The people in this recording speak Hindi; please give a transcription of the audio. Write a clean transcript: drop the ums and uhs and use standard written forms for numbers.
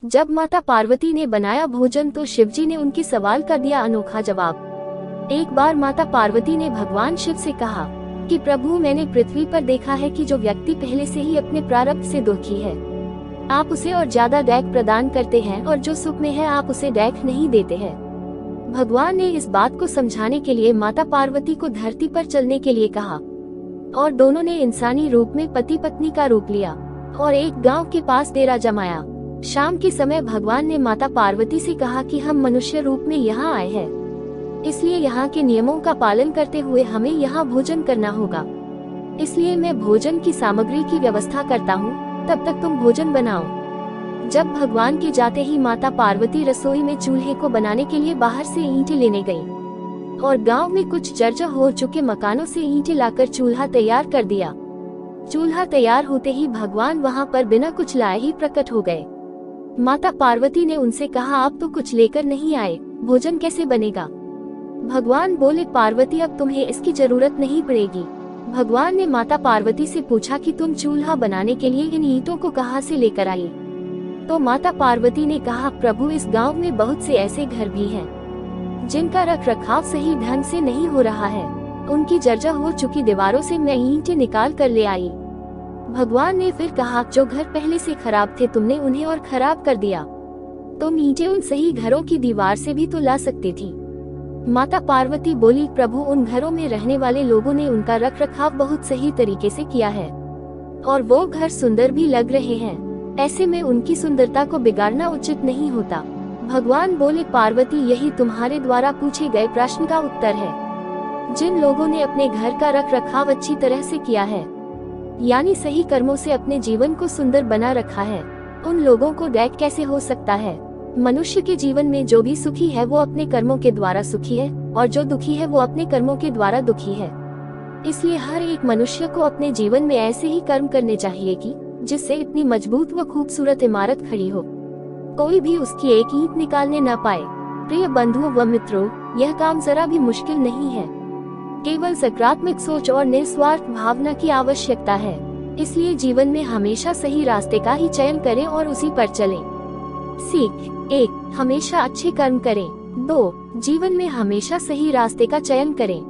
जब माता पार्वती ने बनाया भोजन तो शिवजी ने उनके सवाल का दिया अनोखा जवाब। एक बार माता पार्वती ने भगवान शिव से कहा कि प्रभु, मैंने पृथ्वी पर देखा है कि जो व्यक्ति पहले से ही अपने प्रारब्ध से दुखी है, आप उसे और ज्यादा डैक प्रदान करते हैं, और जो सुख में है आप उसे डैक नहीं देते हैं। भगवान ने इस बात को समझाने के लिए माता पार्वती को धरती पर चलने के लिए कहा और दोनों ने इंसानी रूप में पति पत्नी का रूप लिया और एक गांव के पास डेरा जमाया। शाम के समय भगवान ने माता पार्वती से कहा कि हम मनुष्य रूप में यहाँ आए हैं, इसलिए यहाँ के नियमों का पालन करते हुए हमें यहाँ भोजन करना होगा। इसलिए मैं भोजन की सामग्री की व्यवस्था करता हूँ, तब तक तुम भोजन बनाओ। जब भगवान के जाते ही माता पार्वती रसोई में चूल्हे को बनाने के लिए बाहर से ईंटें लेने गईं और गांव में कुछ जर्जर हो चुके मकानों से ईंटें लाकर चूल्हा तैयार कर दिया। चूल्हा तैयार होते ही भगवान वहां पर बिना कुछ लाए ही प्रकट हो गए। माता पार्वती ने उनसे कहा, आप तो कुछ लेकर नहीं आए, भोजन कैसे बनेगा? भगवान बोले, पार्वती, अब तुम्हें इसकी जरूरत नहीं पड़ेगी। भगवान ने माता पार्वती से पूछा कि तुम चूल्हा बनाने के लिए इन ईंटों को कहाँ से लेकर आई? तो माता पार्वती ने कहा, प्रभु, इस गांव में बहुत से ऐसे घर भी हैं जिनका रख रखाव सही ढंग से नहीं हो रहा है। उनकी जर्जर हो चुकी दीवारों से मैं ईंटें निकाल कर ले आई। भगवान ने फिर कहा, जो घर पहले से खराब थे तुमने उन्हें और खराब कर दिया। तुम ईंटें उन सही घरों की दीवार से भी तो ला सकती थी। माता पार्वती बोली, प्रभु, उन घरों में रहने वाले लोगों ने उनका रख रखाव बहुत सही तरीके से किया है और वो घर सुंदर भी लग रहे हैं। ऐसे में उनकी सुंदरता को बिगाड़ना उचित नहीं होता। भगवान बोले, पार्वती, यही तुम्हारे द्वारा पूछे गए प्रश्न का उत्तर है। जिन लोगों ने अपने घर का रख रखाव अच्छी तरह से किया है, यानी सही कर्मों से अपने जीवन को सुंदर बना रखा है, उन लोगों को डैक कैसे हो सकता है? मनुष्य के जीवन में जो भी सुखी है वो अपने कर्मों के द्वारा सुखी है और जो दुखी है वो अपने कर्मों के द्वारा दुखी है। इसलिए हर एक मनुष्य को अपने जीवन में ऐसे ही कर्म करने चाहिए कि जिससे इतनी मजबूत व खूबसूरत इमारत खड़ी हो, कोई भी उसकी एक ईंट निकालने न पाए। प्रिय बंधुओं व मित्रों, यह काम जरा भी मुश्किल नहीं है। केवल सकारात्मक सोच और निस्वार्थ भावना की आवश्यकता है। इसलिए जीवन में हमेशा सही रास्ते का ही चयन करें और उसी पर चलें। सीख 1, हमेशा अच्छे कर्म करें। 2, जीवन में हमेशा सही रास्ते का चयन करें।